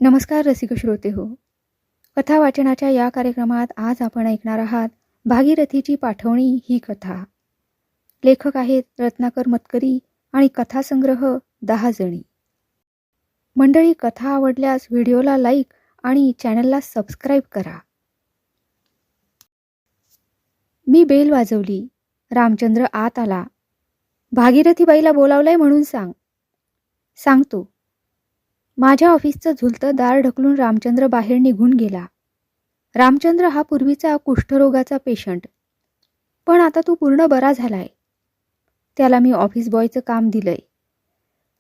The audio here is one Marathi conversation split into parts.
नमस्कार रसिक श्रोते हो. कथा वाचनाच्या या कार्यक्रमात आज आपण ऐकणार आहात भागीरथीची पाठवणी ही कथा. लेखक आहेत रत्नाकर मतकरी आणि कथासंग्रह 10 जणी. मंडळी, कथा आवडल्यास व्हिडिओला लाईक आणि चॅनलला सबस्क्राईब करा. मी बेल वाजवली. रामचंद्र आत आला. भागीरथीबाईला बोलावलंय म्हणून सांग. सांगतो. माझ्या ऑफिसचं झुलतं दार ढकलून रामचंद्र बाहेर निघून गेला. रामचंद्र हा पूर्वीचा कुष्ठरोगाचा पेशंट, पण आता तो पूर्ण बरा झालाय. त्याला मी ऑफिस बॉयचं काम दिलंय.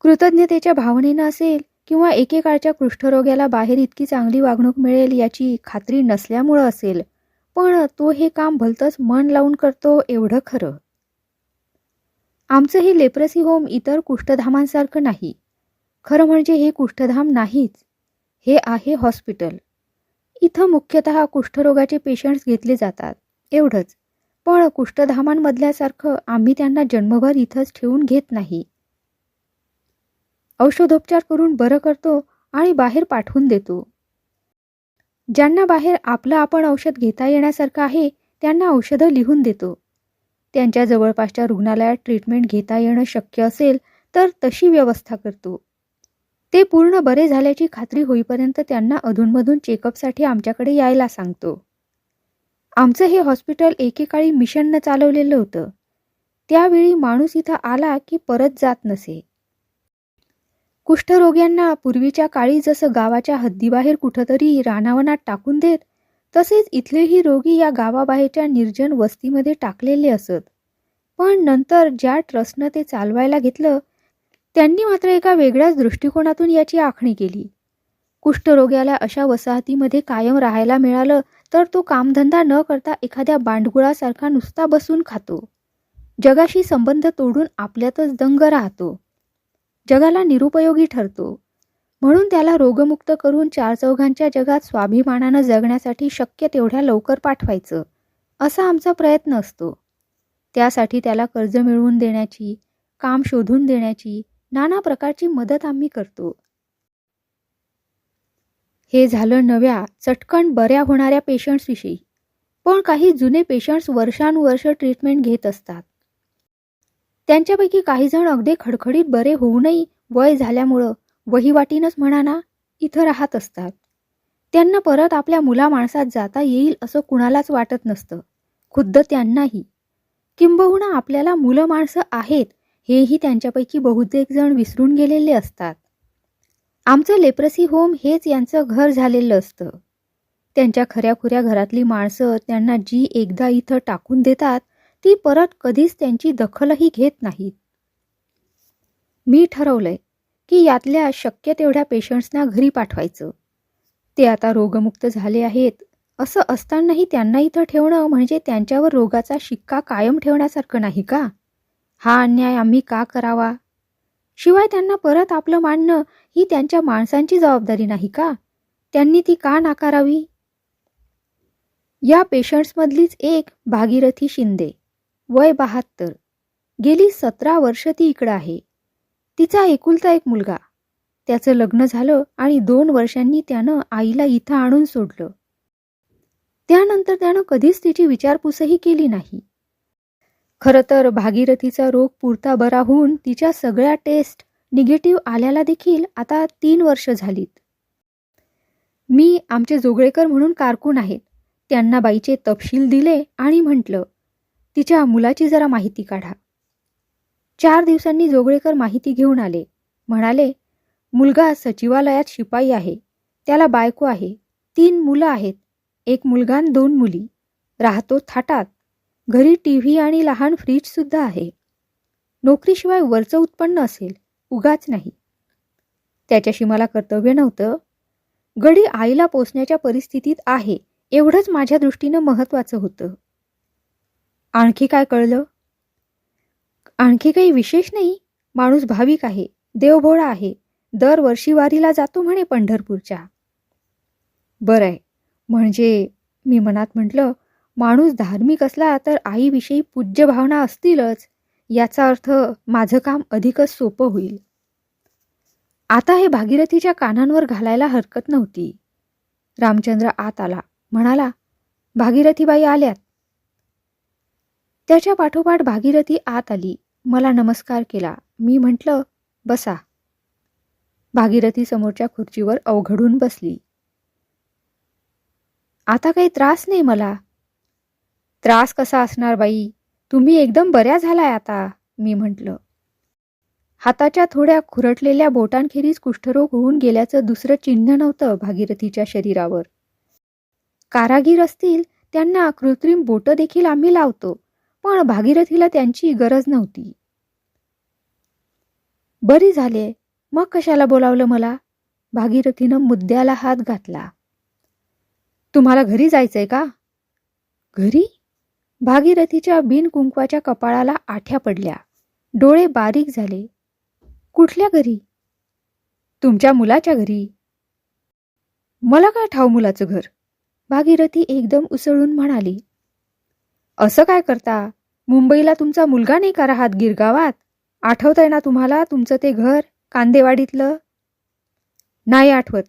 कृतज्ञतेच्या भावनेनं असेल किंवा एकेकाळच्या कुष्ठरोग्याला बाहेर इतकी चांगली वागणूक मिळेल याची खात्री नसल्यामुळं असेल, पण तो हे काम भलतंच मन लावून करतो एवढं खरं. आमचं हे लेप्रसी होम इतर कुष्ठधामांसारखं नाही. खरं म्हणजे हे कुष्ठधाम नाहीच, हे आहे हॉस्पिटल. इथं मुख्यतः कुष्ठरोगाचे पेशंट्स घेतले जातात एवढंच. पण कुष्ठधामांमधल्यासारखं आम्ही त्यांना जन्मभर इथंच ठेवून घेत नाही. औषधोपचार करून बरं करतो आणि बाहेर पाठवून देतो. ज्यांना बाहेर आपलं आपण औषध घेता येण्यासारखं आहे त्यांना औषधं लिहून देतो. त्यांच्या जवळपासच्या रुग्णालयात ट्रीटमेंट घेता येणं शक्य असेल तर तशी व्यवस्था करतो. ते पूर्ण बरे झाल्याची खात्री होईपर्यंत त्यांना अधूनमधून चेकअपसाठी आमच्याकडे यायला सांगतो. आमचं हे हॉस्पिटल एकेकाळी मिशननं चालवलेलं होतं. त्यावेळी माणूस इथं आला की परत जात नसे. कुष्ठरोग्यांना पूर्वीच्या काळी जसं गावाच्या हद्दीबाहेर कुठंतरी रानावनात टाकून देत, तसेच इथलेही रोगी या गावाबाहेरच्या निर्जन वस्तीमध्ये टाकलेले असत. पण नंतर ज्या ट्रस्टनं ते चालवायला घेतलं त्यांनी मात्र एका वेगळ्याच दृष्टिकोनातून याची आखणी केली. कुष्ठरोग्याला अशा वसाहतीमध्ये कायम राहायला मिळालं तर तो कामधंदा न करता एखाद्या बांडगुळासारखा नुसता बसून खातो. जगाशी संबंध तोडून आपल्यातच दंग राहतो. जगाला निरुपयोगी ठरतो. म्हणून त्याला रोगमुक्त करून चारचौघांच्या जगात स्वाभिमानानं जगण्यासाठी शक्य तेवढ्या लवकर पाठवायचं, असा आमचा प्रयत्न असतो. त्यासाठी त्याला कर्ज मिळवून देण्याची, काम शोधून देण्याची, नाना प्रकारची मदत आम्ही करतो. हे झालं नव्या चटकन बऱ्या होणाऱ्या पेशंट्सविषयी. पण काही जुने पेशंट्स वर्षानुवर्ष ट्रीटमेंट घेत असतात. त्यांच्यापैकी काही जण अगदी खडखडीत बरे होऊनही वय झाल्यामुळं वहिवाटीनंच म्हणा ना इथं राहत असतात. त्यांना परत आपल्या मुला माणसात जाता येईल असं कुणालाच वाटत नसतं, खुद्द त्यांनाही. किंबहुना आपल्याला मुलं माणसं आहेत हेही त्यांच्यापैकी बहुतेक जण विसरून गेलेले असतात. आमचं लेप्रसी होम हेच यांचं घर झालेलं असतं. त्यांच्या खऱ्याखुऱ्या घरातली माणसं त्यांना जी एकदा इथं टाकून देतात ती परत कधीच त्यांची दखलही घेत नाहीत. मी ठरवलंय की यातल्या शक्य तेवढ्या पेशंट्सना घरी पाठवायचं. ते आता रोगमुक्त झाले आहेत असं असतानाही त्यांना इथं ठेवणं म्हणजे त्यांच्यावर रोगाचा शिक्का कायम ठेवण्यासारखं नाही का? हा अन्याय आम्ही का करावा? शिवाय त्यांना परत आपलं मानणं ही त्यांच्या माणसांची जबाबदारी नाही का? त्यांनी ती का नाकारावी? या पेशंट्समधलीच एक भागीरथी शिंदे, वय 72. गेली 17 वर्ष ती इकडं आहे. तिचा एकुलता एक मुलगा. त्याचं लग्न झालं आणि 2 वर्षांनी त्यानं आईला इथं आणून सोडलं. त्यानंतर त्यानं कधीच तिची विचारपूसही केली नाही. खरं तर भागीरथीचा रोग पुरता बरा होऊन तिच्या सगळ्या टेस्ट निगेटिव्ह आल्याला देखील आता 3 वर्ष झालीत. मी आमचे जोगळेकर म्हणून कारकून आहेत त्यांना बाईचे तपशील दिले आणि म्हटलं, तिच्या मुलाची जरा माहिती काढा. 4 दिवसांनी जोगळेकर माहिती घेऊन आले. म्हणाले, मुलगा सचिवालयात शिपाई आहे. त्याला बायको आहे. 3 मुलं आहेत. 1 मुलगा आणि 2 मुली. राहतो थाटात. घरी टीव्ही आणि लहान फ्रीजसुद्धा आहे. नोकरीशिवाय वरचं उत्पन्न असेल, उगाच नाही. त्याच्याशी मला कर्तव्य नव्हतं. गडी आईला पोसण्याच्या परिस्थितीत आहे एवढंच माझ्या दृष्टीनं महत्त्वाचं होतं. आणखी काय कळलं? आणखी काही विशेष नाही. माणूस भाविक आहे, देवभोळा आहे. दरवर्षी वारीला जातो म्हणे पंढरपूरच्या. बरं आहे. म्हणजे मी मनात म्हटलं, माणूस धार्मिक असला तर आईविषयी पूज्य भावना असतीलच. याचा अर्थ माझं काम अधिकच सोपं होईल. आता हे भागीरथीच्या कानांवर घालायला हरकत नव्हती. रामचंद्र आत आला, म्हणाला, भागीरथीबाई आल्यात. त्याच्या पाठोपाठ भागीरथी आत आली. मला नमस्कार केला. मी म्हटलं, बसा. भागीरथी समोरच्या खुर्चीवर अवघडून बसली. आता काही त्रास नाही मला. त्रास कसा असणार बाई, तुम्ही एकदम बऱ्या झालाय आता, मी म्हटलं. हाताच्या थोड्या खुरटलेल्या बोटांखेरीज कुष्ठरोग होऊन गेल्याचं दुसरं चिन्ह नव्हतं भागीरथीच्या शरीरावर. कारागीर असतील त्यांना कृत्रिम बोटं देखील आम्ही लावतो, पण भागीरथीला त्यांची गरज नव्हती. बरी झाले, मग कशाला बोलावलं मला? भागीरथीनं मुद्द्याला हात घातला. तुम्हाला घरी जायचंय का? घरी? भागीरथीच्या बिनकुंकवाच्या कपाळाला आठ्या पडल्या. डोळे बारीक झाले. कुठल्या घरी? तुमच्या मुलाच्या घरी. मला काय ठाव मुलाचं घर? भागीरथी एकदम उसळून म्हणाली. असं काय करता? मुंबईला तुमचा मुलगा नाही का राहत गिरगावात? आठवतंय ना तुम्हाला तुमचं ते घर कांदेवाडीतलं? नाही आठवत.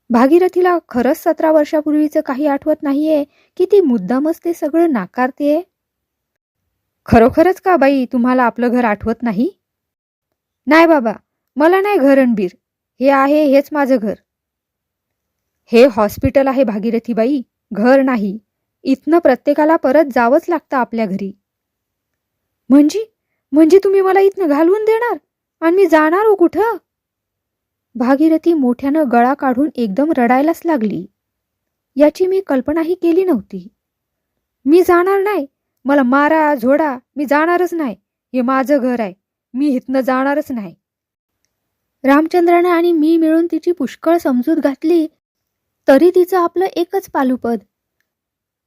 भागीरथीला खरंच 17 वर्षापूर्वीचं काही आठवत नाहीये की ती मुद्दामच ते सगळं नाकारतेय? खरोखरच का बाई तुम्हाला आपलं घर आठवत नाही? नाही बाबा, मला नाही घरणबीर. हे आहे हेच माझं घर. हे हॉस्पिटल आहे भागीरथीबाई, घर नाही. इथनं प्रत्येकाला परत जावंच लागतं आपल्या घरी. म्हणजे तुम्ही मला इथनं घालवून देणार आणि मी जाणार हो कुठं? भागीरथी मोठ्यानं गळा काढून एकदम रडायलाच लागली. याची मी कल्पनाही केली नव्हती. मी जाणार नाही. मला मारा झोडा, मी जाणारच नाही. हे माझं घर आहे. मी इथनं जाणारच नाही. रामचंद्रानं आणि मी मिळून तिची पुष्कळ समजूत घातली, तरी तिचं आपलं एकच पालुपद.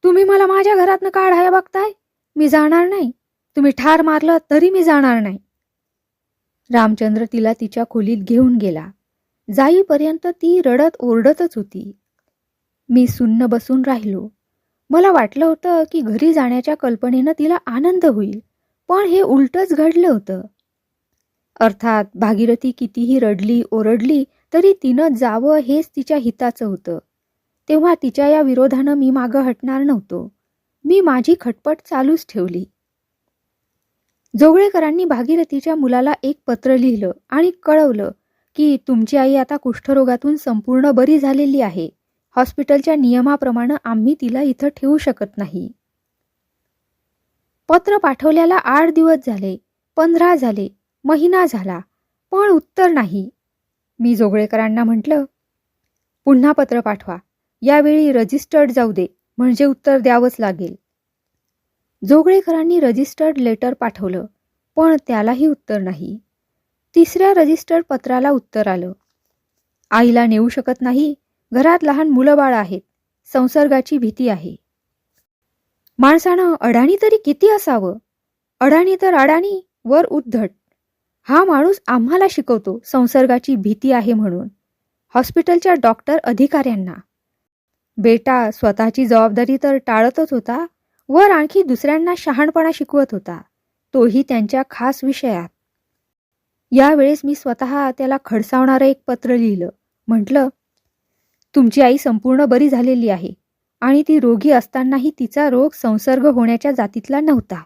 तुम्ही मला माझ्या घरातनं काढाया बघताय? मी जाणार नाही. तुम्ही ठार मारलं तरी मी जाणार नाही. रामचंद्र तिला तिच्या खोलीत घेऊन गेला. जाईपर्यंत ती रडत ओरडतच होती. मी सुन्न बसून राहिलो. मला वाटलं होतं की घरी जाण्याच्या कल्पनेनं तिला आनंद होईल, पण हे उलटच घडलं होतं. अर्थात भागीरथी कितीही रडली ओरडली तरी तिनं जावं हेच तिच्या हिताचं होतं. तेव्हा तिच्या या विरोधानं मी मागं हटणार नव्हतो. मी माझी खटपट चालूच ठेवली. जोगळेकरांनी भागीरथीच्या मुलाला एक पत्र लिहिलं आणि कळवलं की तुमची आई आता कुष्ठरोगातून संपूर्ण बरी झालेली आहे. हॉस्पिटलच्या नियमाप्रमाणे आम्ही तिला इथं ठेवू शकत नाही. पत्र पाठवल्याला 8 दिवस झाले, 15 झाले, महिना झाला, पण उत्तर नाही. मी जोगळेकरांना म्हटलं, पुन्हा पत्र पाठवा. यावेळी रजिस्टर्ड जाऊ दे, म्हणजे उत्तर द्यावंच लागेल. जोगळेकरांनी रजिस्टर्ड लेटर पाठवलं, पण त्यालाही उत्तर नाही. 3ऱ्या रजिस्टर्ड पत्राला उत्तर आलं. आईला नेऊ शकत नाही. घरात लहान मुलं बाळ आहेत. संसर्गाची भीती आहे. माणसानं अडाणी तरी किती असावं? अडाणी तर अडाणी, वर उद्धट. हा माणूस आम्हाला शिकवतो संसर्गाची भीती आहे म्हणून, हॉस्पिटलच्या डॉक्टर अधिकाऱ्यांना. बेटा स्वतःची जबाबदारी तर टाळतच होता, वर आणखी दुसऱ्यांना शहाणपणा शिकवत होता, तोही त्यांच्या खास विषयात. यावेळेस मी स्वतः त्याला खडसावणारं एक पत्र लिहिलं. म्हटलं, तुमची आई संपूर्ण बरी झालेली आहे आणि ती रोगी असतानाही तिचा रोग संसर्ग होण्याच्या जातीतला नव्हता.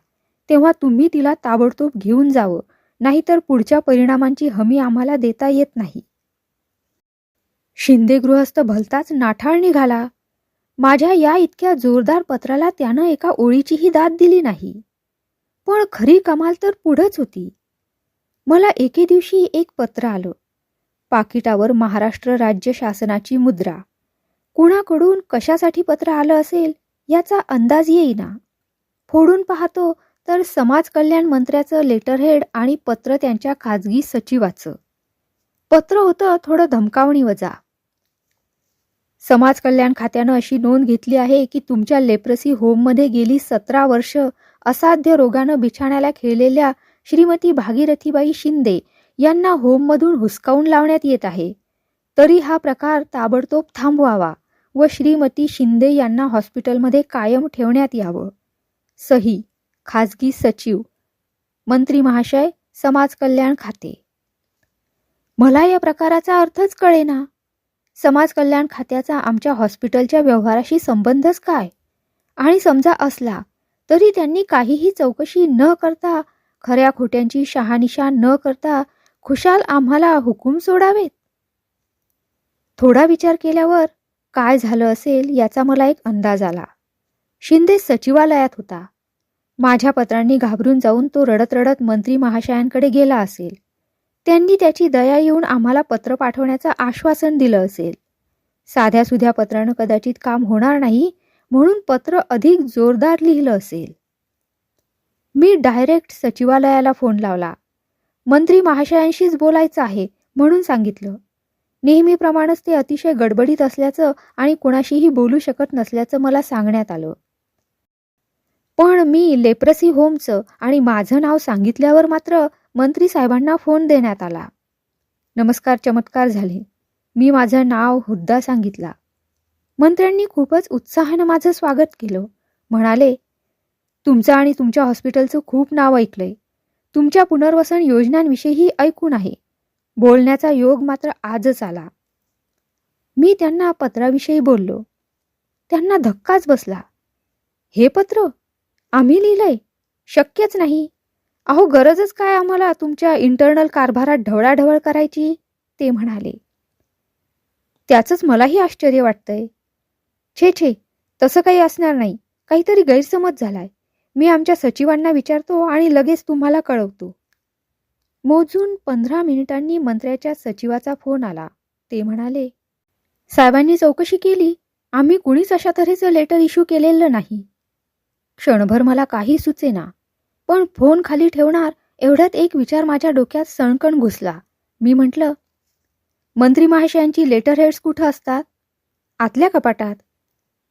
तेव्हा तुम्ही तिला ताबडतोब घेऊन जावं, नाहीतर पुढच्या परिणामांची हमी आम्हाला देता येत नाही. शिंदे गृहस्थ भलताच नाठाळ निघाला. माझ्या या इतक्या जोरदार पत्राला त्यानं एका ओळीचीही दाद दिली नाही. पण खरी कमाल तर पुढंच होती. मला एके दिवशी एक पत्र आलं. पाकिटावर महाराष्ट्र राज्य शासनाची मुद्रा. कुणाकडून कशासाठी पत्र आलं असेल याचा अंदाज येईना. फोडून पाहतो तर समाज कल्याण मंत्र्याचं लेटरहेड आणि पत्र त्यांच्या खाजगी सचिवाचं. पत्र होतं थोडं धमकावणी वजा. समाज कल्याण खात्यानं अशी नोंद घेतली आहे की तुमच्या लेप्रसी होममध्ये गेली 17 वर्ष असाध्य रोगानं बिछाण्याला खेळलेल्या श्रीमती भागीरथीबाई शिंदे यांना होममधून हुसकावून लावण्यात येत आहे. तरी हा प्रकार ताबडतोब थांबवावा व श्रीमती शिंदे यांना हॉस्पिटलमध्ये कायम ठेवण्यात यावं. सही खाजगी सचिव, मंत्री महाशय, समाज कल्याण खाते. मला या प्रकाराचा अर्थच कळेना. समाज कल्याण खात्याचा आमच्या हॉस्पिटलच्या व्यवहाराशी संबंधच काय? आणि समजा असला तरी त्यांनी काहीही चौकशी न करता, खऱ्या खोट्यांची शहानिशा न करता खुशाल आम्हाला हुकूम सोडावेत. थोडा विचार केल्यावर काय झालं असेल याचा मला एक अंदाज आला. शिंदे सचिवालयात होता. माझ्या पत्रांनी घाबरून जाऊन तो रडत रडत मंत्री महाशयांकडे गेला असेल. त्यांनी त्याची दया येऊन आम्हाला पत्र पाठवण्याचं आश्वासन दिलं असेल. साध्या सुध्या पत्रानं कदाचित काम होणार नाही म्हणून पत्र अधिक जोरदार लिहिलं असेल. मी डायरेक्ट सचिवालयाला फोन लावला. मंत्री महाशयांशीच बोलायचं आहे म्हणून सांगितलं. नेहमीप्रमाणेच ते अतिशय गडबडीत असल्याचं आणि कुणाशीही बोलू शकत नसल्याचं मला सांगण्यात आलं. पण मी लेप्रसी होमचं आणि माझं नाव सांगितल्यावर मात्र मंत्री साहेबांना फोन देण्यात आला. नमस्कार चमत्कार झाले. मी माझं नाव हुद्दा सांगितला. मंत्र्यांनी खूपच उत्साहानं माझं स्वागत केलं. म्हणाले, तुमचं आणि तुमच्या हॉस्पिटलचं खूप नाव ऐकलंय. तुमच्या पुनर्वसन योजनांविषयीही ऐकून आहे. बोलण्याचा योग मात्र आजच आला. मी त्यांना पत्राविषयी बोललो. त्यांना धक्काच बसला. हे पत्र आम्ही लिहिलंय? शक्यच नाही. अहो गरजच काय आम्हाला तुमच्या इंटरनल कारभारात ढवळाढवळ करायची, ते म्हणाले. त्याचंच मलाही आश्चर्य वाटतंय. छे छे, तसं काही असणार नाही. काहीतरी गैरसमज झालाय. मी आमच्या सचिवांना विचारतो आणि लगेच तुम्हाला कळवतो. मोजून 15 मिनिटांनी मंत्र्याच्या सचिवाचा फोन आला. ते म्हणाले, साहेबांनी चौकशी केली. आम्ही कुणीच अशा तऱ्हेचं लेटर इश्यू केलेलं नाही. क्षणभर मला काही सुचेना. पण फोन खाली ठेवणार एवढ्यात एक विचार माझ्या डोक्यात सणकण घुसला. मी म्हटलं, मंत्री महाशयांची लेटर हेड्स कुठं असतात? आतल्या कपाटात.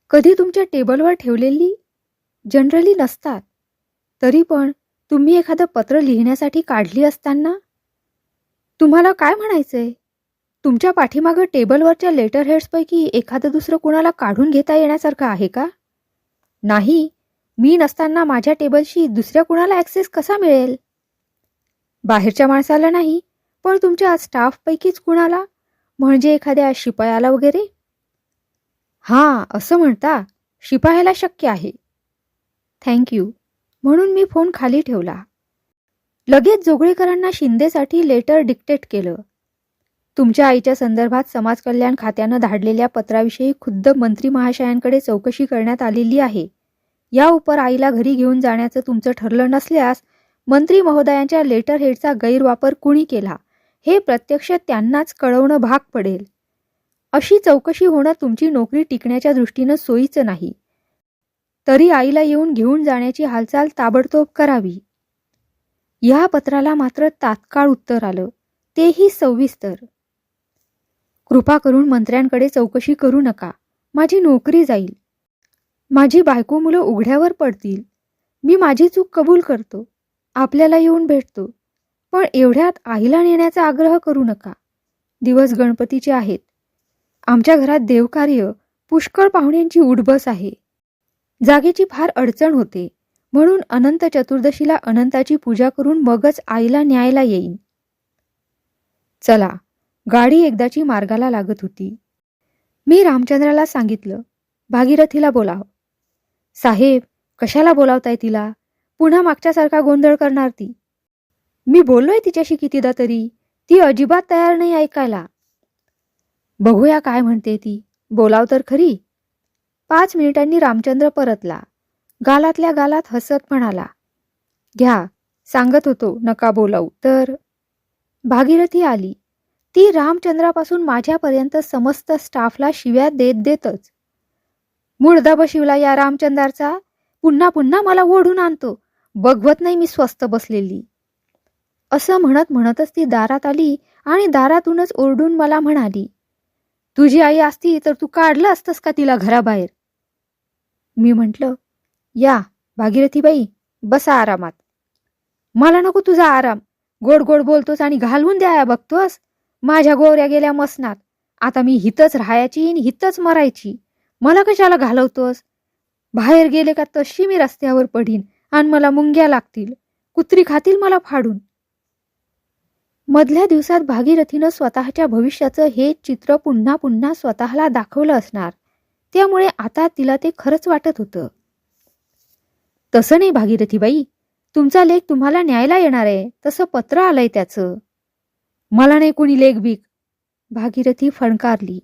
कधी तुमच्या टेबलवर ठेवलेली? जनरली नसतात. तरी पण तुम्ही एखादं पत्र लिहिण्यासाठी काढली असताना? तुम्हाला काय म्हणायचंय? तुमच्या पाठीमागं टेबलवरच्या लेटर हेड्सपैकी एखादं दुसरं कुणाला काढून घेता येण्यासारखं आहे का? नाही. मी नसताना माझ्या टेबलशी दुसऱ्या कुणाला ॲक्सेस कसा मिळेल? बाहेरच्या माणसाला नाही, पण तुमच्या स्टाफपैकीच कुणाला, म्हणजे एखाद्या शिपायाला वगैरे? हां, असं म्हणता. शिपायाला शक्य आहे. थँक्यू. म्हणून मी फोन खाली ठेवला. लगेच जोगळेकरांना शिंदेसाठी लेटर डिक्टेट केलं. तुमच्या आईच्या संदर्भात समाज कल्याण खात्यानं धाडलेल्या पत्राविषयी खुद्द मंत्री महाशयांकडे चौकशी करण्यात आलेली आहे. या उपर आईला घरी घेऊन जाण्याचं तुमचं ठरलं नसल्यास मंत्री महोदयांच्या लेटर हेडचा गैरवापर कुणी केला हे प्रत्यक्ष त्यांनाच कळवणं भाग पडेल. अशी चौकशी होणं तुमची नोकरी टिकण्याच्या दृष्टीनं सोयीचं नाही. तरी आईला येऊन घेऊन जाण्याची हालचाल ताबडतोब करावी. या पत्राला मात्र तात्काळ उत्तर आलं, तेही सविस्तर. कृपा करून मंत्र्यांकडे चौकशी करू नका. माझी नोकरी जाईल. माझी बायको मुलं उघड्यावर पडतील. मी माझी चूक कबूल करतो. आपल्याला येऊन भेटतो. पण एवढ्यात आईला नेण्याचा आग्रह करू नका. दिवस गणपतीचे आहेत. आमच्या घरात देवकार्य, पुष्कळ पाहुण्यांची उठबस आहे. जागेची फार अडचण होते. म्हणून अनंत चतुर्दशीला अनंताची पूजा करून मगच आईला न्यायला येईन. चला. गाडी एकदाची मार्गाला लागत होती. मी रामचंद्राला सांगितलं, भागीरथीला बोलाव. साहेब, कशाला बोलावताय तिला? पुन्हा मागच्यासारखा गोंधळ करणार ती. मी बोललोय तिच्याशी कितीदा तरी. ती अजिबात तयार नाही ऐकायला. बघूया काय म्हणते ती. बोलाव तर खरी. 5 मिनिटांनी रामचंद्र परतला. गालातल्या गालात हसत म्हणाला, घ्या, सांगत होतो नका बोलावू तर. भागीरथी आली. ती रामचंद्रापासून माझ्यापर्यंत समस्त स्टाफला शिव्या देत देतच, मुर्दा बशिवला या रामचंद्राचा. पुन्हा पुन्हा मला ओढून आणतो. बघवत नाही मी स्वस्थ बसलेली. असं म्हणत म्हणतच ती दारात आली आणि दारातूनच ओरडून मला म्हणाली, तुझी आई असती तर तू काढलं असतंस का तिला घराबाहेर? मी म्हटलं, या भागीरथीबाई, बसा आरामात. मला नको तुझा आराम. गोड गोड बोलतोस आणि घालवून द्याया बघतोस. माझ्या गोवऱ्या गेल्या मसनात. आता मी हितच राहायची आणि हितच मरायची. मला कशाला घालवतोस? बाहेर गेले का तशी मी रस्त्यावर पडीन आणि मला मुंग्या लागतील. कुत्री खातील मला फाडून. मधल्या दिवसात भागीरथीनं स्वतःच्या भविष्याचं हे चित्र पुन्हा पुन्हा स्वतःला दाखवलं असणार. त्यामुळे आता तिला ते खरंच वाटत होतं. तसं नाही भागीरथीबाई, तुमचा लेक तुम्हाला न्यायला येणार आहे, तसं पत्र आलंय त्याचं. मला नाही कोणी लेक बीक, भागीरथी फणकारली.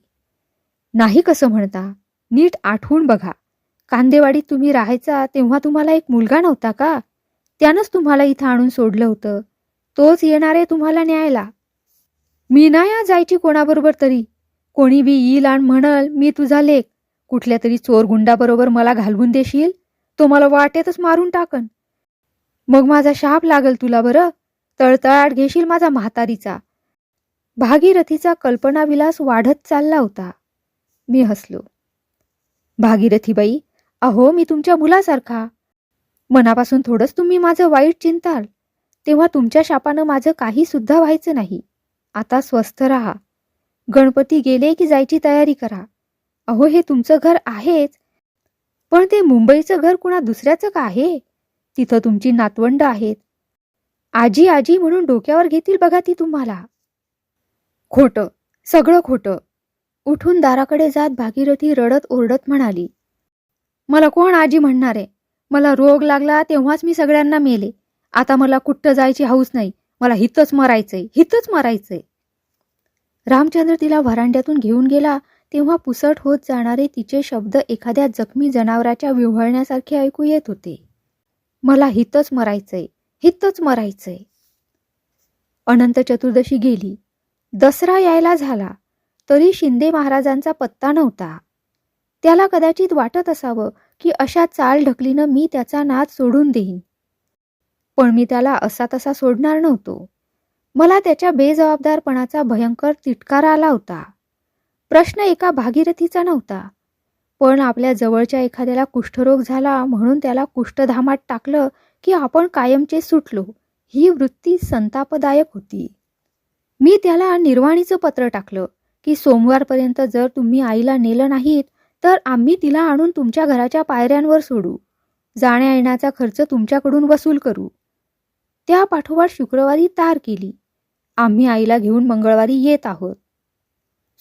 नाही कसं म्हणता, नीट आठवून बघा. कांदेवाडीत तुम्ही राहायचा तेव्हा तुम्हाला एक मुलगा नव्हता का? त्यानंच तुम्हाला इथं आणून सोडलं होतं. तोच येणार आहे तुम्हाला न्यायला. मी नाही आज जायची कोणाबरोबर तरी. कोणी बी येईल आणि म्हणल मी तुझा लेक. कुठल्या तरी चोर गुंडाबरोबर मला घालवून देशील, तो मला वाटेतच मारून टाकन. मग माझा शाप लागल तुला बरं. तळतळाट घेशील माझा म्हातारीचा. भागीरथीचा कल्पनाविलास वाढत चालला होता. मी हसलो. भागीरथीबाई, अहो मी तुमच्या मुलासारखा. मनापासून थोडंच तुम्ही माझं वाईट चिंताल. तेव्हा तुमच्या शापानं माझं काही सुद्धा व्हायचं नाही. आता स्वस्थ राहा. गणपती गेले की जायची तयारी करा. अहो हे तुमचं घर आहेच, पण ते मुंबईचं घर कुणा दुसऱ्याचं का आहे? तिथं तुमची नातवंड आहेत. आजी आजी म्हणून डोक्यावर घेतील बघा ती तुम्हाला. खोटं, सगळं खोटं. उठून दाराकडे जात भागीरथी रडत ओरडत म्हणाली, मला कोण आजी म्हणणार आहे? मला रोग लागला तेव्हाच मी सगळ्यांना मेले. आता मला कुठं जायची हौस नाही. मला हितच मरायचंय, हितच मरायचंय. रामचंद्र तिला व्हरांड्यातून घेऊन गेला तेव्हा पुसट होत जाणारे तिचे शब्द एखाद्या जखमी जनावराच्या विव्हळण्यासारखे ऐकू येत होते. मला हितच मरायचंय, हितच मरायचंय. अनंत चतुर्दशी गेली. दसरा यायला झाला तरी शिंदे महाराजांचा पत्ता नव्हता. त्याला कदाचित वाटत असावं की अशा चाल ढकलीनं मी त्याचा नाद सोडून देईन. पण मी त्याला असा तसा सोडणार नव्हतो. मला त्याच्या बेजबाबदारपणाचा भयंकर तिटकारा आला होता. प्रश्न एका भागीरथीचा नव्हता, पण आपल्या जवळच्या एखाद्याला कुष्ठरोग झाला म्हणून त्याला कुष्ठधामात टाकलं की आपण कायमचे सुटलो, ही वृत्ती संतापदायक होती. मी त्याला निर्वाणीचं पत्र टाकलं की सोमवारपर्यंत जर तुम्ही आईला नेलं नाहीत तर आम्ही तिला आणून तुमच्या घराच्या पायऱ्यांवर सोडू. जाण्या येण्याचा खर्च तुमच्याकडून वसूल करू. त्या पाठोपाठ शुक्रवारी तार केली. आम्ही आईला घेऊन मंगळवारी येत आहोत.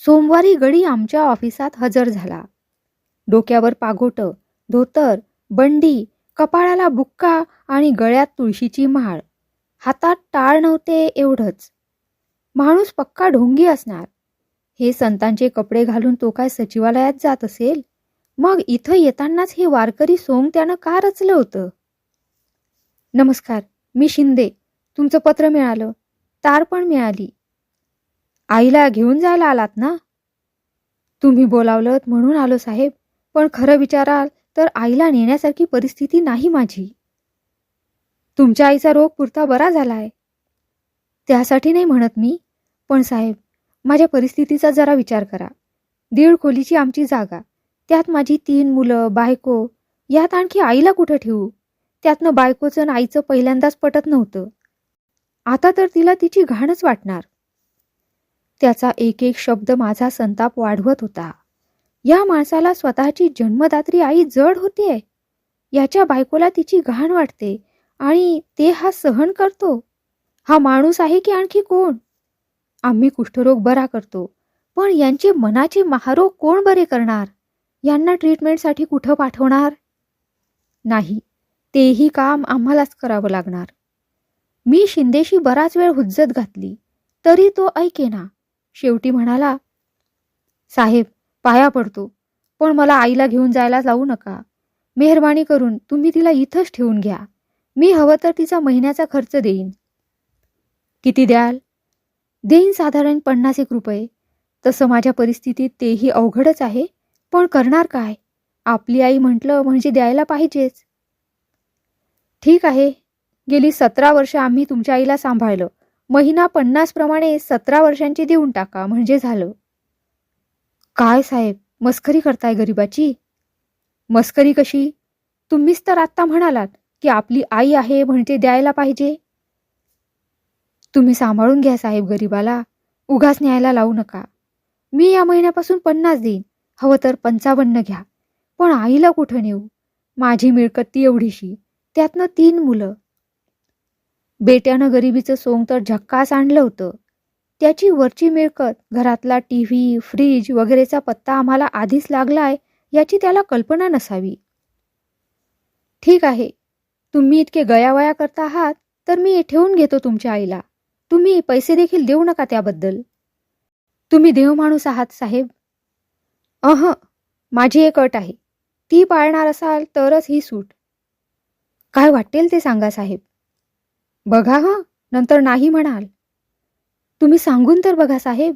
सोमवारी गडी आमच्या ऑफिसात हजर झाला. डोक्यावर पागोटं, धोतर, बंडी, कपाळाला बुक्का आणि गळ्यात तुळशीची माळ. हातात टाळ नव्हते एवढंच. माणूस पक्का ढोंगी असणार. हे संतांचे कपडे घालून तो काय सचिवालयात जात असेल? मग इथं येतानाच हे वारकरी सोंग त्यानं का रचलं होतं? नमस्कार, मी शिंदे. तुमचं पत्र मिळालं. तार पण मिळाली. आईला घेऊन जायला आलात ना? तुम्ही बोलावलत म्हणून आलो साहेब. पण खरं विचाराल तर आईला नेण्यासारखी परिस्थिती नाही माझी. तुमच्या आईचा रोग पुरता बरा झालाय. त्यासाठी नाही म्हणत मी. पण साहेब, माझ्या परिस्थितीचा जरा विचार करा. 1.5 खोलीची आमची जागा, त्यात माझी 3 मुलं, बायको, यात आणखी आईला कुठं ठेवू? त्यातनं बायकोचं आणि आईचं पहिल्यांदाच पटत नव्हतं. आता तर तिला तिची घाणच वाटणार. त्याचा एक एक शब्द माझा संताप वाढवत होता. या माणसाला स्वतःची जन्मदात्री आई जड होतीये. याच्या बायकोला तिची घाण वाटते आणि ते हा सहन करतो. हा माणूस आहे की आणखी कोण? आम्ही कुष्ठरोग बरा करतो, पण यांचे मनाचे महारोग कोण बरे करणार? यांना ट्रीटमेंटसाठी कुठं पाठवणार? नाही, तेही काम आम्हालाच करावं लागणार. मी शिंदेशी बराच वेळ हुज्जत घातली, तरी तो ऐकेना. शेवटी म्हणाला, साहेब, पाया पडतो, पण मला आईला घेऊन जायला जाऊ नका. मेहरबानी करून तुम्ही तिला इथंच ठेवून घ्या. मी हवं तर तिचा महिन्याचा खर्च देईन. किती द्याल? देईन साधारण 50 रुपये. तसं माझ्या परिस्थितीत तेही अवघडच आहे, पण करणार काय? आपली आई म्हटलं म्हणजे द्यायला पाहिजेच. ठीक आहे, गेली 17 वर्ष आम्ही तुमच्या आईला सांभाळलं. महिना 50 प्रमाणे 17 वर्षांची देऊन टाका, म्हणजे झालं. काय साहेब, मस्करी करताय गरिबाची? मस्करी कशी? तुम्हीच तर आत्ता म्हणालात की आपली आई आहे म्हणजे द्यायला पाहिजे. तुम्ही सांभाळून घ्या साहेब गरिबाला. उगाच न्यायला लावू नका. मी या महिन्यापासून 50 देईन. हवं तर 55 घ्या. पण आईला कुठं नेऊ? माझी मिळकत ती एवढीशी, त्यातनं 3 मुलं. बेट्यानं गरिबीचं सोंग तर झक्कास आणलं होतं. त्याची वरची मिळकत, घरातला टीव्ही, फ्रीज वगैरेचा पत्ता आम्हाला आधीच लागलाय याची त्याला कल्पना नसावी. ठीक आहे, तुम्ही इतके गयावया करता आहात तर मी ठेवून घेतो तुमच्या आईला. तुम्ही पैसे देखील देऊ नका त्याबद्दल. तुम्ही देव माणूस आहात साहेब. माझी एक अट आहे. ती पाळणार असाल तरच ही सूट. काय वाटेल ते सांगा साहेब. बघा नंतर नाही म्हणाल. तुम्ही सांगून तर बघा साहेब.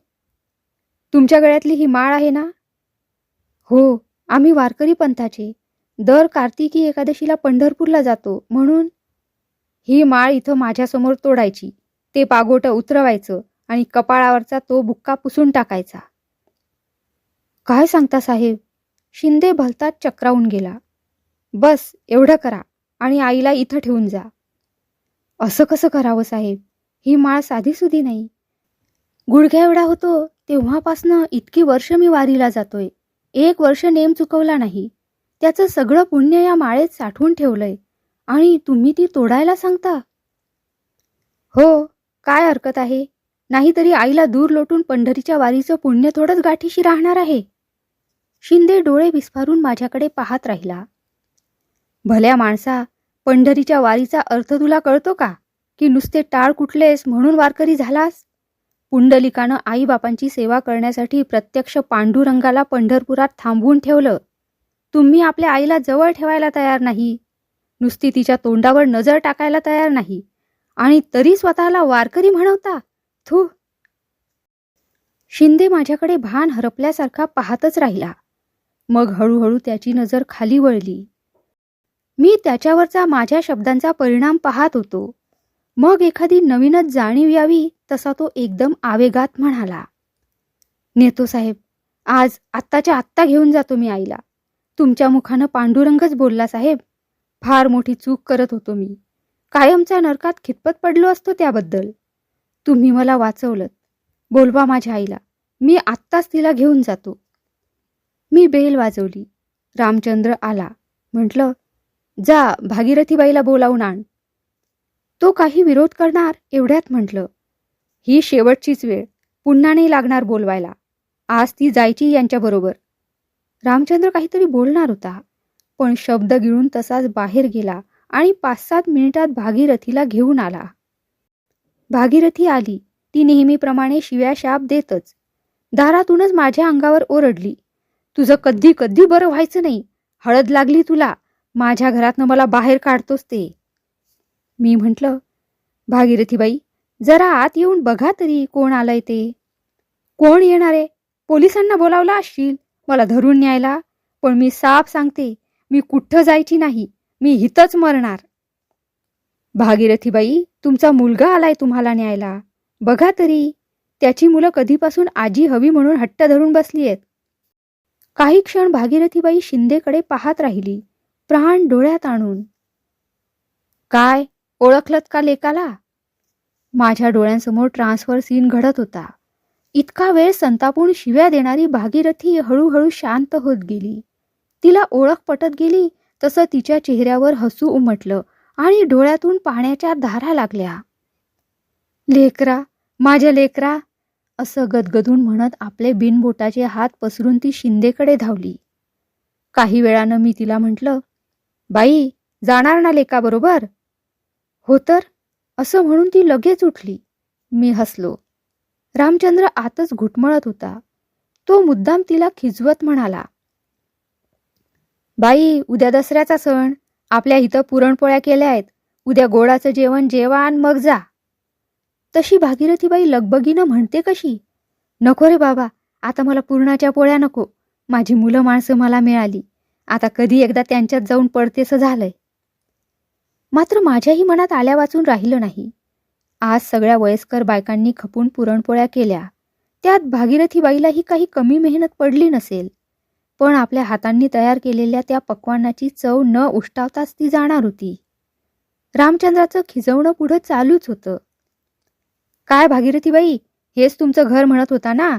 तुमच्या गळ्यातली ही माळ आहे ना? हो, आम्ही वारकरी पंथाचे. दर कार्तिकी एकादशीला पंढरपूरला जातो म्हणून. ही माळ इथं माझ्यासमोर तोडायची, ते पागोटं उतरवायचं आणि कपाळावरचा तो बुक्का पुसून टाकायचा. काय सांगता साहेब? शिंदे भलताच चक्रावून गेला. बस एवढं करा आणि आईला इथं ठेवून जा. असं कसं करावं साहेब? ही माळ साधीसुधी नाही. गुडघ्या एवढा होतो तेव्हापासनं इतकी वर्ष मी वारीला जातोय. 1 वर्ष नेम चुकवला नाही. त्याचं सगळं पुण्य या माळेत साठवून ठेवलंय आणि तुम्ही ती तोडायला सांगता? हो, काय हरकत आहे? नाहीतरी आईला दूर लोटून पंढरीच्या वारीचं पुण्य थोडंच गाठीशी राहणार आहे. शिंदे डोळे विस्फारून माझ्याकडे पाहत राहिला. भल्या माणसा, पंढरीच्या वारीचा अर्थ तुला कळतो का? की नुसते टाळ कुटलेस म्हणून वारकरी झालास? पुंडलिकानं आईबापांची सेवा करण्यासाठी प्रत्यक्ष पांडुरंगाला पंढरपुरात थांबवून ठेवलं. तुम्ही आपल्या आईला जवळ ठेवायला तयार नाही, नुसती तिच्या तोंडावर नजर टाकायला तयार नाही, आणि तरी स्वतःला वारकरी म्हणवता. थू. शिंदे माझ्याकडे भान हरपल्यासारखा पाहतच राहिला. मग हळूहळू त्याची नजर खाली वळली. मी त्याच्यावरचा माझ्या शब्दांचा परिणाम पाहत होतो. मग एखादी नवीनच जाणीव यावी तसा तो एकदम आवेगात म्हणाला, नेतो साहेब. आज आत्ताच्या आत्ता घेऊन जातो मी आईला. तुमच्या मुखानं पांडुरंगच बोलला साहेब. फार मोठी चूक करत होतो मी. कायमच्या नरकात खितपत पडलो असतो त्याबद्दल. तुम्ही मला वाचवलत. बोलवा माझ्या आईला. मी आत्ताच तिला घेऊन जातो. मी बेल वाजवली. रामचंद्र आला. म्हटलं, जा भागीरथीबाईला बोलावून आण. तो काही विरोध करणार एवढ्यात म्हटलं, ही शेवटचीच वेळ. पुन्हा नाही लागणार बोलवायला. आज ती जायची यांच्याबरोबर. रामचंद्र काहीतरी बोलणार होता, पण शब्द गिळून तसाच बाहेर गेला आणि 5-7 मिनिटात भागीरथीला घेऊन आला. भागीरथी आली. ती नेहमीप्रमाणे शिव्या शाप देतच. दारातूनच माझ्या अंगावर ओरडली, तुझं कधी कधी बरं व्हायचं नाही. हळद लागली तुला. माझ्या घरातनं मला बाहेर काढतोस ते. मी म्हटलं, भागीरथीबाई, जरा आत येऊन बघा तरी कोण आलंय ते. कोण येणार आहे? पोलिसांना बोलावला असशील मला धरून न्यायला. पण मी साफ सांगते, मी कुठं जायची नाही. मी हितच मरणार. भागीरथीबाई, तुमचा मुलगा आलाय तुम्हाला न्यायला. बघा तरी. त्याची मुलं कधीपासून आजी हवी म्हणून हट्ट धरून बसली आहेत. काही क्षण भागीरथीबाई शिंदेकडे पाहत राहिली, प्राण डोळ्यात आणून. काय, ओळखलत का लेकाला? माझ्या डोळ्यांसमोर ट्रान्सफर सीन घडत होता. इतका वेळ संतापून शिव्या देणारी भागीरथी हळूहळू शांत होत गेली. तिला ओळख पटत गेली तसं तिच्या चेहऱ्यावर हसू उमटलं आणि डोळ्यातून पाण्याच्या धारा लागल्या. लेकरा, माझ्या लेकरा, असं गदगदून म्हणत आपले बिनबोटाचे हात पसरून ती शिंदेकडे धावली. काही वेळानं मी तिला म्हटलं, बाई, जाणार ना लेका बरोबर? हो तर, असं म्हणून ती लगेच उठली. मी हसलो. रामचंद्र आतच घुटमळत होता. तो मुद्दाम तिला खिजवत म्हणाला, बाई, उद्या दसऱ्याचा सण. आपल्या इथं पुरणपोळ्या केल्या आहेत. उद्या गोडाचं जेवण जेवा आणि मग जा. तशी भागीरथीबाई लगबगीनं म्हणते कशी, नको रे बाबा, आता मला पुरणाच्या पोळ्या नको. माझी मुलं माणसं मला मिळाली. आता कधी एकदा त्यांच्यात जाऊन पडतेसं झालंय. मात्र माझ्याही मनात आल्या वाचून राहिलं नाही. आज सगळ्या वयस्कर बायकांनी खपून पुरणपोळ्या केल्या. त्यात भागीरथीबाईलाही काही कमी मेहनत पडली नसेल. पण आपल्या हातांनी तयार केलेल्या त्या पक्वान्नाची चव न उष्टावताच ती जाणार होती. रामचंद्राचं खिजवणं पुढं चालूच होतं. काय भागीरथीबाई, हेच तुमचं घर म्हणत होता ना?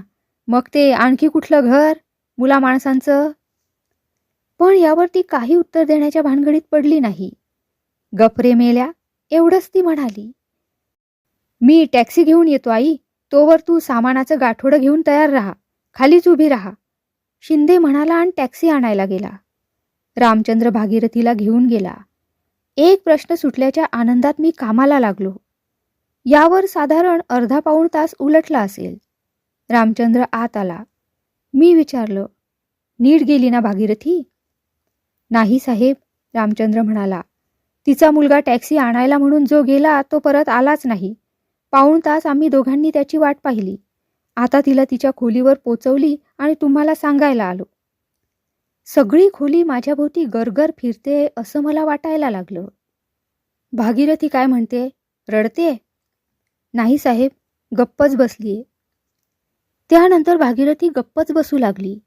मग ते आणखी कुठलं घर मुला माणसांचं? पण यावर ती काही उत्तर देण्याच्या भानगडीत पडली नाही. गपरे मेल्या, एवढंच ती म्हणाली. मी टॅक्सी घेऊन येतो आई, तोवर तू सामानाचं गाठोडं घेऊन तयार राहा, खालीच उभी राहा, शिंदे म्हणाला आणि टॅक्सी आणायला गेला. रामचंद्र भागीरथीला घेऊन गेला. एक प्रश्न सुटल्याच्या आनंदात मी कामाला लागलो. यावर साधारण अर्धा पाऊण तास उलटला असेल. रामचंद्र आत आला. मी विचारलं, नीट गेली ना भागीरथी? नाही साहेब, रामचंद्र म्हणाला. तिचा मुलगा टॅक्सी आणायला म्हणून जो गेला तो परत आलाच नाही. पाऊण तास आम्ही दोघांनी त्याची वाट पाहिली. आता तिला तिच्या खोलीवर पोचवली आणि तुम्हाला सांगायला आलो. सगळी खोली माझ्याभोवती गरगर फिरते असं मला वाटायला लागलं. भागीरथी काय म्हणते? रडते? नाही साहेब, गप्पच बसलीये. त्यानंतर भागीरथी गप्पच बसू लागली.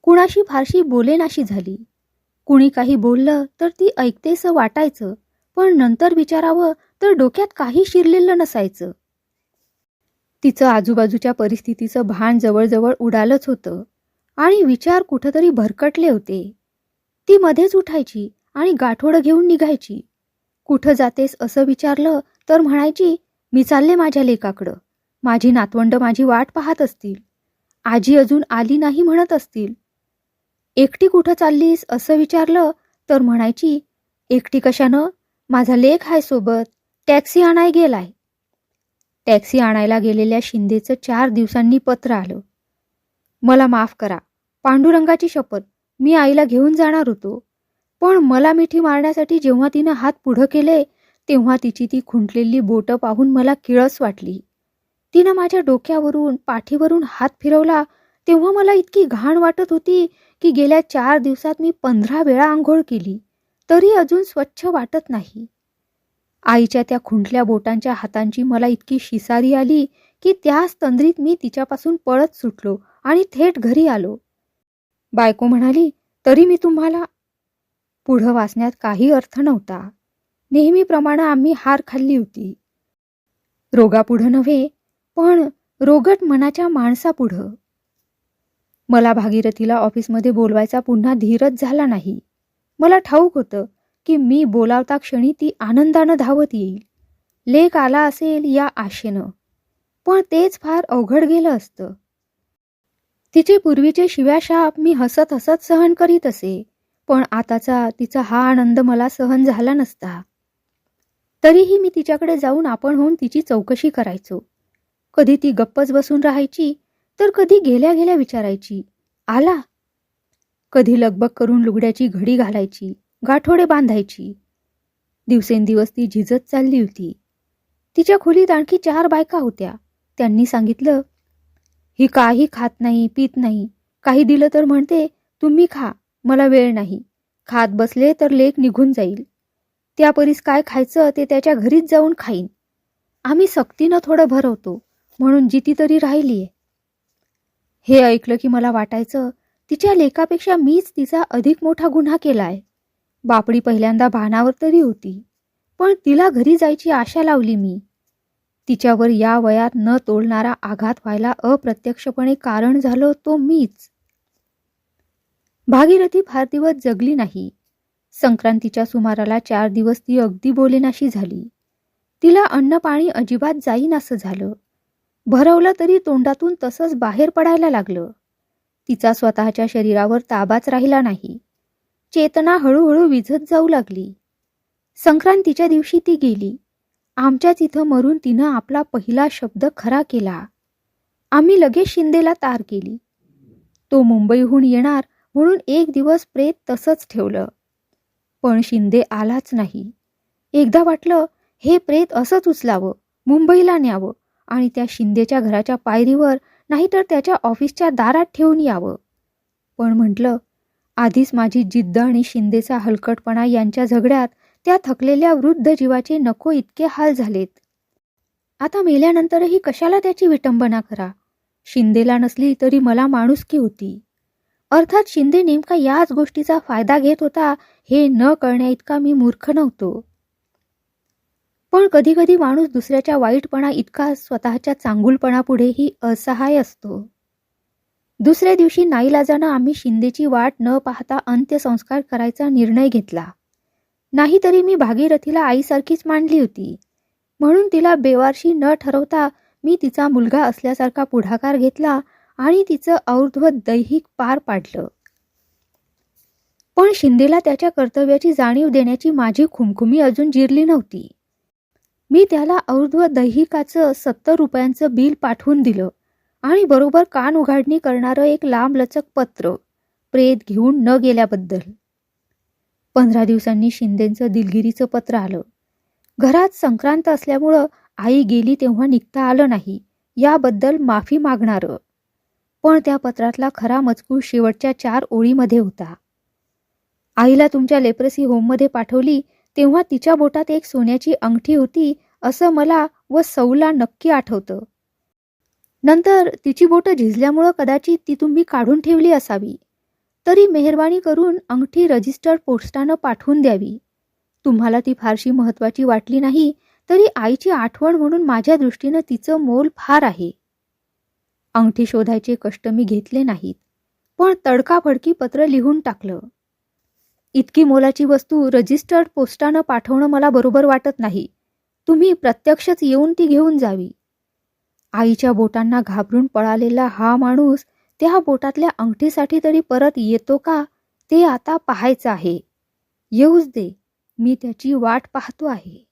कुणाशी फारशी बोलेनाशी झाली. कुणी काही बोललं तर ती ऐकतेसं वाटायचं, पण नंतर विचारावं तर डोक्यात काही शिरलेलं नसायचं. तिचं आजूबाजूच्या परिस्थितीचं भान जवळजवळ उडालंच होतं आणि विचार कुठंतरी भरकटले होते. ती मध्येच उठायची आणि गाठोडं घेऊन निघायची. कुठं जातेस असं विचारलं तर म्हणायची, मी चालले माझ्या लेकाकडं. माझी नातवंड माझी वाट पाहत असतील. आजी अजून आली नाही म्हणत असतील. एकटी कुठं चाललीस असं विचारलं तर म्हणायची, एकटी कशानं? माझा लेक आहे सोबत, टॅक्सी आणाय गेलाय. टॅक्सी आणायला गेलेल्या शिंदेचं 4 दिवसांनी पत्र आलं. मला माफ करा, पांडुरंगाची शपथ, मी आईला घेऊन जाणार होतो. पण मला मिठी मारण्यासाठी जेव्हा तिनं हात पुढं केले तेव्हा तिची ती खुंटलेली बोटं पाहून मला किळस वाटली. तिनं माझ्या डोक्यावरून पाठीवरून हात फिरवला तेव्हा मला इतकी घाण वाटत होती की गेल्या 4 दिवसात मी 15 वेळा आंघोळ केली तरी अजून स्वच्छ वाटत नाही. आईच्या त्या खुंटल्या बोटांच्या हातांची मला इतकी शिसारी आली की त्याच तंद्रीत मी तिच्यापासून पळत सुटलो आणि थेट घरी आलो. बायको म्हणाली, तरी मी तुम्हाला. पुढं वाचण्यात काही अर्थ नव्हता. नेहमीप्रमाणे आम्ही हार खाल्ली होती. रोगापुढं नव्हे, पण रोगट मनाच्या माणसापुढं. मला भागीरथीला ऑफिसमध्ये बोलवायचा पुन्हा धीरच झाला नाही. मला ठाऊक होतं की मी बोलावता क्षणी ती आनंदानं धावत येईल. लेक आला असेल या आशेनं. पण तेच फार अवघड गेलं असतं. तिचे पूर्वीचे शिव्याशाप मी हसत हसत सहन करीत असे, पण आताचा तिचा हा आनंद मला सहन झाला नसता. तरीही मी तिच्याकडे जाऊन आपण होऊन तिची चौकशी करायचो. कधी ती गप्पच बसून राहायची तर कधी गेल्या गेल्या विचारायची, आला? कधी लगबग करून लुगड्याची घडी घालायची, गाठोडे बांधायची. दिवसेंदिवस ती झिजत चालली होती. तिच्या खोलीत आणखी 4 बायका होत्या. त्यांनी सांगितलं, ही काही खात नाही, पित नाही. काही दिलं तर म्हणते, तुम्ही खा, मला वेळ नाही. खात बसले तर लेक निघून जाईल. त्यापरीस काय खायचं ते त्याच्या घरीच जाऊन खाईन. आम्ही सक्तीनं थोडं भरवतो म्हणून जिती तरी राहिलीये. हे ऐकलं की मला वाटायचं तिच्या लेकापेक्षा मीच तिचा अधिक मोठा गुन्हा केलाय. बापडी पहिल्यांदा भानावर तरी होती, पण तिला घरी जायची आशा लावली मी. तिच्यावर या वयात न तोलणारा आघात व्हायला अप्रत्यक्षपणे कारण झालो तो मीच. भागीरथी फार दिवस जगली नाही. संक्रांतीच्या सुमाराला 4 दिवस ती अगदी बोलेनाशी झाली. तिला अन्न पाणी अजिबात जाईन असं झालं. भरवलं तरी तोंडातून तसंच बाहेर पडायला लागलं. तिचा स्वतःच्या शरीरावर ताबाच राहिला नाही. चेतना हळूहळू विझत जाऊ लागली. संक्रांतीच्या दिवशी ती गेली. आमच्याच इथं मरून तिनं आपला पहिला शब्द खरा केला. आम्ही लगेच शिंदेला तार केली. तो मुंबईहून येणार म्हणून 1 दिवस प्रेत तसंच ठेवलं. पण शिंदे आलाच नाही. एकदा वाटलं हे प्रेत असंच उचलावं, मुंबईला न्यावं आणि त्या शिंदेच्या घराच्या पायरीवर नाहीतर त्याच्या ऑफिसच्या दारात ठेवून यावं. पण म्हटलं, आधीच माझी जिद्द आणि शिंदेचा हलकटपणा यांच्या झगड्यात त्या थकलेल्या वृद्ध जीवाचे नको इतके हाल झालेत. आता मेल्यानंतरही कशाला त्याची विटंबना करा. शिंदेला नसली तरी मला माणुसकी होती. अर्थात शिंदे नेमका याच गोष्टीचा फायदा घेत होता हे न कळण्या इतका मी मूर्ख नव्हतो. पण कधी कधी माणूस दुसऱ्याच्या वाईटपणा इतका स्वतःच्या चांगुलपणापुढेही असहाय असतो. दुसऱ्या दिवशी नाईलाजानं आम्ही शिंदेची वाट न पाहता अंत्यसंस्कार करायचा निर्णय घेतला. नाहीतरी मी भागीरथीला आईसारखीच मानली होती. म्हणून तिला बेवारशी न ठरवता मी तिचा मुलगा असल्यासारखा पुढाकार घेतला आणि तिचं और्ध्व दैहिक पार पाडलं. पण शिंदेला त्याच्या कर्तव्याची जाणीव देण्याची माझी खुमखुमी अजून जिरली नव्हती. मी त्याला और्ध्व दैहिकाचं 70 रुपयांचं बिल पाठवून दिलं आणि बरोबर कान उघाडणी करणारं एक लांबलचक पत्र, प्रेत घेऊन न गेल्याबद्दल. 15 दिवसांनी शिंदेंचं दिलगिरीचं पत्र आलं. घरात संक्रांत असल्यामुळं आई गेली तेव्हा निघता आलं नाही याबद्दल माफी मागणारं. पण त्या पत्रातला खरा मजकूर शेवटच्या 4 ओळीमध्ये होता. आईला तुमच्या लेप्रसी होममध्ये पाठवली तेव्हा तिच्या बोटात एक सोन्याची अंगठी होती असं मला व सौला नक्की आठवतं. नंतर तिची बोटं झिजल्यामुळं कदाचित ती तुम्ही काढून ठेवली असावी. तरी मेहरबानी करून अंगठी रजिस्टर्ड पोस्टानं पाठवून द्यावी. तुम्हाला ती फारशी महत्त्वाची वाटली नाही तरी आईची आठवण म्हणून माझ्या दृष्टीनं तिचं मोल फार आहे. अंगठी शोधायचे कष्ट मी घेतले नाहीत, पण तडकाफडकी पत्र लिहून टाकलं. इतकी मोलाची वस्तू रजिस्टर्ड पोस्टानं पाठवणं मला बरोबर वाटत नाही. तुम्ही प्रत्यक्षच येऊन ती घेऊन जावी. आईच्या बोटांना घाबरून पळालेला हा माणूस त्या बोटातल्या अंगठीसाठी तरी परत येतो का ते आता पाहायचं आहे. येऊच दे, मी त्याची वाट पाहतो आहे.